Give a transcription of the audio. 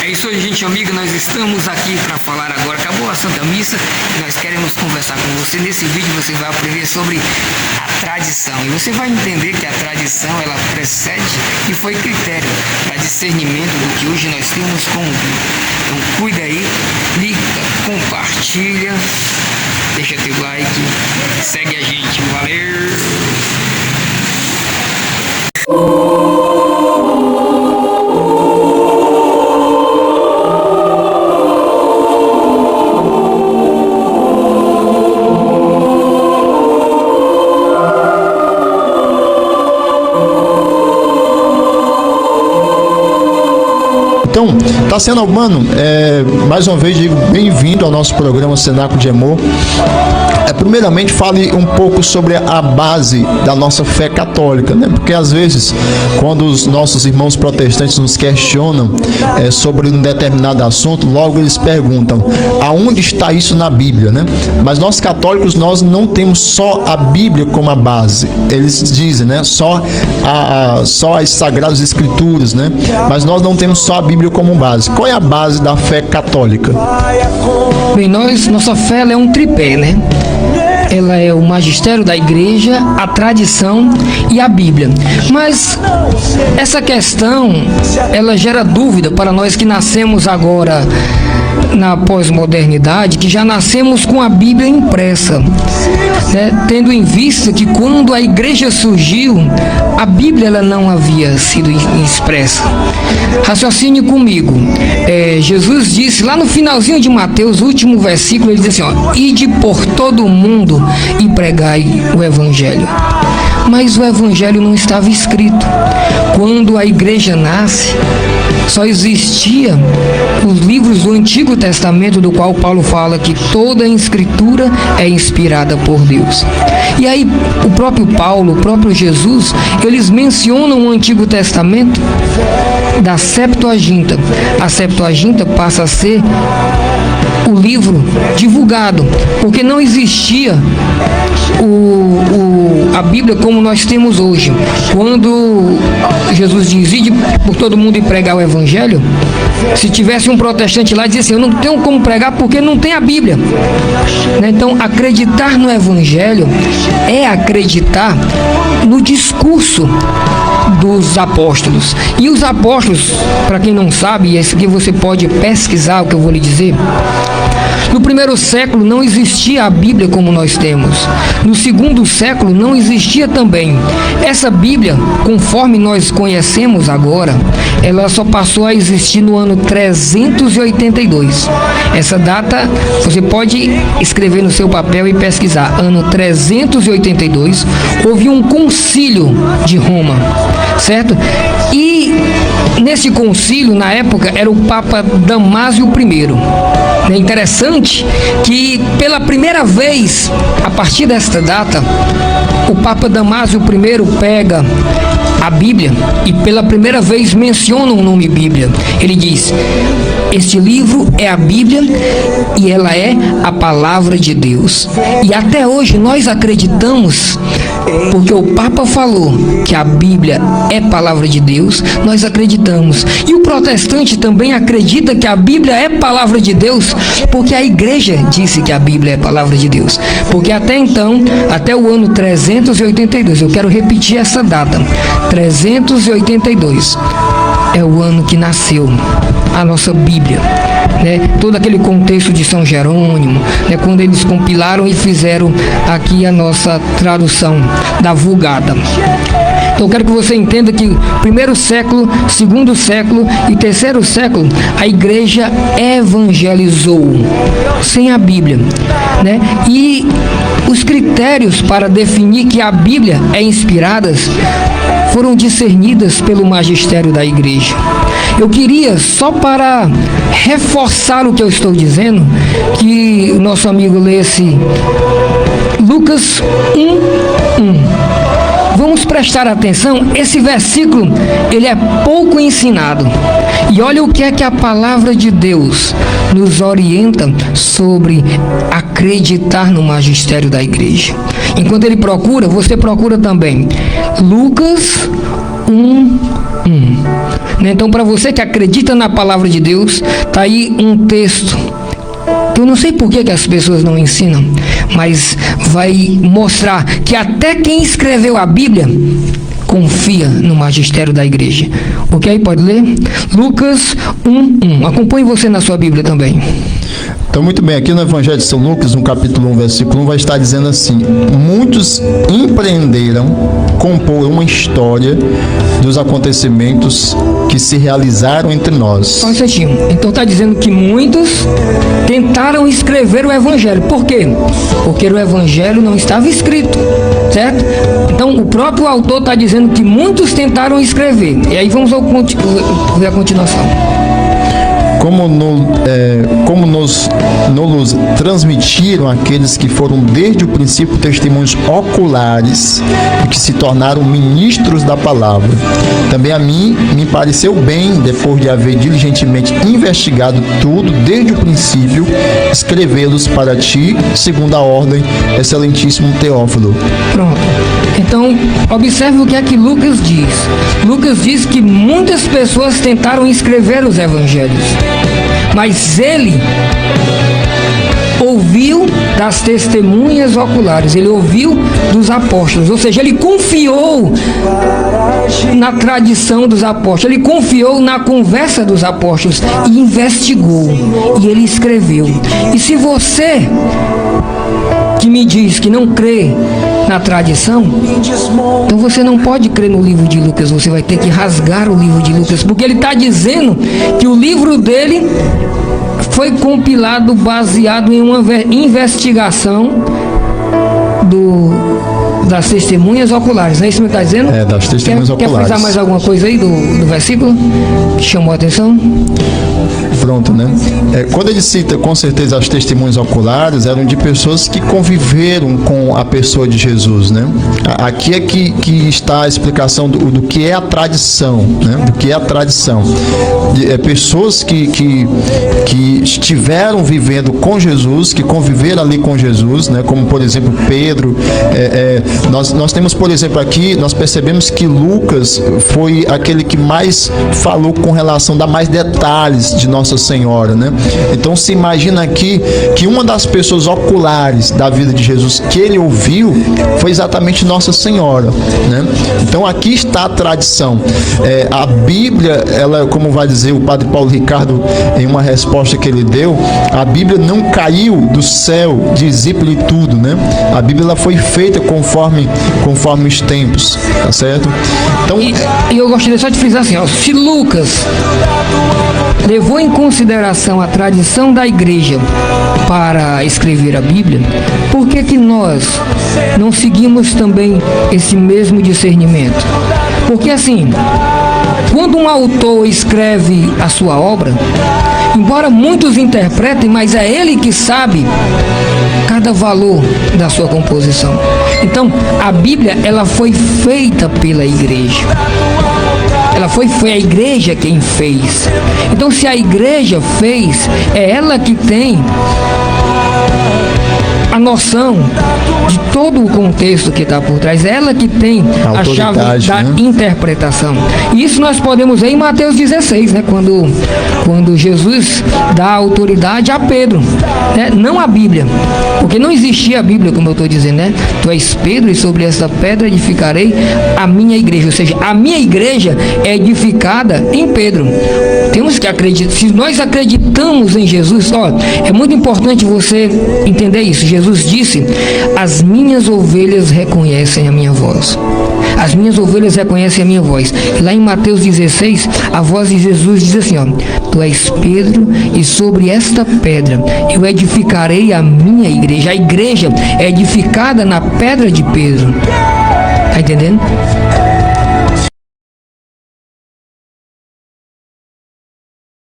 É isso aí, gente amiga, nós estamos aqui para falar agora. Acabou a Santa Missa e nós queremos conversar com você. Nesse vídeo você vai aprender sobre a tradição e você vai entender que a tradição ela precede e foi critério para discernimento do que hoje nós temos como Bíblia. Então cuida aí, clica, compartilha, deixa teu like, segue a gente, valeu! Então, Tassiano Albano, mais uma vez digo bem-vindo ao nosso programa Cenáculo de Amor. Primeiramente, fale um pouco sobre a base da nossa fé católica, né? Porque às vezes, quando os nossos irmãos protestantes nos questionam sobre um determinado assunto, logo eles perguntam, aonde está isso na Bíblia, né? Mas nós católicos, nós não temos só a Bíblia como a base. Eles dizem, né? Só as Sagradas Escrituras, né? Mas nós não temos só a Bíblia como base. Qual é a base da fé católica? Bem, nossa fé ela é um tripé, né? Ela é o magistério da igreja, a tradição e a Bíblia. Mas essa questão, ela gera dúvida para nós que nascemos agora na pós-modernidade, que já nascemos com a Bíblia impressa, né? Tendo em vista que quando a igreja surgiu, a Bíblia ela não havia sido expressa. Raciocine comigo. Jesus disse lá no finalzinho de Mateus, último versículo, ele diz assim, ó, ide por todo o mundo e pregai o Evangelho. Mas o Evangelho não estava escrito. Quando a igreja nasce, só existia os livros do Antigo Testamento, do qual Paulo fala que toda a Escritura é inspirada por Deus. E aí o próprio Paulo, o próprio Jesus, eles mencionam o Antigo Testamento da Septuaginta. A Septuaginta passa a ser o livro divulgado, porque não existia a Bíblia como nós temos hoje. Quando Jesus diz, ide por todo mundo e pregar o Evangelho, se tivesse um protestante lá, dizia assim, eu não tenho como pregar porque não tem a Bíblia, né? Então, acreditar no Evangelho é acreditar no discurso dos apóstolos. E os apóstolos, para quem não sabe, esse aqui você pode pesquisar o que eu vou lhe dizer. No primeiro século não existia a Bíblia como nós temos. No segundo século não existia também. Essa Bíblia, conforme nós conhecemos agora, ela só passou a existir no ano 382. Essa data você pode escrever no seu papel e pesquisar. Ano 382, houve um concílio de Roma, certo? E nesse concílio, na época, era o Papa Damásio I. É interessante que pela primeira vez, a partir desta data, o Papa Damásio I pega a Bíblia e pela primeira vez menciona o nome Bíblia. Ele diz, este livro é a Bíblia e ela é a palavra de Deus. E até hoje nós acreditamos, porque o Papa falou que a Bíblia é palavra de Deus, nós acreditamos. E o protestante também acredita que a Bíblia é palavra de Deus, porque a igreja disse que a Bíblia é palavra de Deus. Porque até então, até o ano 382, eu quero repetir essa data, 382, é o ano que nasceu a nossa Bíblia, né? Todo aquele contexto de São Jerônimo, né? Quando eles compilaram e fizeram aqui a nossa tradução da Vulgata. Então eu quero que você entenda que primeiro século, segundo século e terceiro século, a igreja evangelizou sem a Bíblia, né? E os critérios para definir que a Bíblia é inspirada foram discernidas pelo magistério da igreja. Eu queria, só para reforçar o que eu estou dizendo, que o nosso amigo lesse Lucas 1:1. Vamos prestar atenção, esse versículo, ele é pouco ensinado. E olha o que é que a palavra de Deus nos orienta sobre acreditar no magistério da igreja. Enquanto ele procura, você procura também. Lucas 1:1. Então, para você que acredita na palavra de Deus, tá aí um texto. Eu não sei por que as pessoas não ensinam, mas vai mostrar que até quem escreveu a Bíblia confia no magistério da igreja. Ok? Pode ler? Lucas 1:1. Acompanhe você na sua Bíblia também. Então, muito bem, aqui no Evangelho de São Lucas, no capítulo 1, versículo 1, vai estar dizendo assim: muitos empreenderam compor uma história dos acontecimentos que se realizaram entre nós. Só um instantinho. Então está dizendo que muitos tentaram escrever o Evangelho. Por quê? Porque o Evangelho não estava escrito, certo? Então o próprio autor está dizendo que muitos tentaram escrever. E aí vamos ver a continuação. Como nos transmitiram aqueles que foram desde o princípio testemunhos oculares e que se tornaram ministros da palavra. Também a mim me pareceu bem, depois de haver diligentemente investigado tudo desde o princípio, escrevê-los para ti, segundo a ordem, excelentíssimo Teófilo. Pronto. Então, observe o que é que Lucas diz. Lucas diz que muitas pessoas tentaram escrever os evangelhos, mas ele ouviu das testemunhas oculares, ele ouviu dos apóstolos, ou seja, ele confiou na tradição dos apóstolos, ele confiou na conversa dos apóstolos e investigou, e ele escreveu. E se você que me diz que não crê na tradição, então você não pode crer no livro de Lucas, você vai ter que rasgar o livro de Lucas, porque ele está dizendo que o livro dele foi compilado baseado em uma investigação das testemunhas oculares, não é isso que ele está dizendo? É, das testemunhas oculares. Quer frisar mais alguma coisa aí do versículo que chamou a atenção? Pronto, né? Quando ele cita com certeza as testemunhas oculares, eram de pessoas que conviveram com a pessoa de Jesus, né? Aqui é que está a explicação do que é a tradição, né? Do que é a tradição. Pessoas que estiveram vivendo com Jesus, que conviveram ali com Jesus, né? Como por exemplo Pedro. Nós temos, por exemplo, aqui, nós percebemos que Lucas foi aquele que mais falou com relação, dá mais detalhes de Nossa Senhora, né? Então se imagina aqui que uma das pessoas oculares da vida de Jesus que ele ouviu foi exatamente Nossa Senhora, né? Então aqui está a tradição. A Bíblia, ela, como vai dizer o Padre Paulo Ricardo em uma resposta que ele deu, a Bíblia não caiu do céu de zíper e tudo, né? A Bíblia ela foi feita conforme os tempos, tá certo? Então, e eu gostaria só de frisar assim, ó, se Lucas levou em consideração a tradição da igreja para escrever a Bíblia, por que nós não seguimos também esse mesmo discernimento? Porque assim, quando um autor escreve a sua obra, embora muitos interpretem, mas é ele que sabe cada valor da sua composição. Então, a Bíblia, ela foi feita pela igreja. Foi a igreja quem fez. Então, se a igreja fez, é ela que tem a noção de todo o contexto que está por trás, é ela que tem a chave da interpretação. E isso nós podemos ver em Mateus 16, né? Quando Jesus dá autoridade a Pedro, né? Não a Bíblia, porque não existia a Bíblia, como eu estou dizendo, né? Tu és Pedro e sobre essa pedra edificarei a minha igreja, ou seja, a minha igreja é edificada em Pedro. Temos que acreditar, se nós acreditamos em Jesus, é muito importante você entender isso. Jesus disse: as minhas ovelhas reconhecem a minha voz. As minhas ovelhas reconhecem a minha voz. E lá em Mateus 16, a voz de Jesus diz assim, tu és Pedro e sobre esta pedra eu edificarei a minha igreja. A igreja é edificada na pedra de Pedro. Tá entendendo?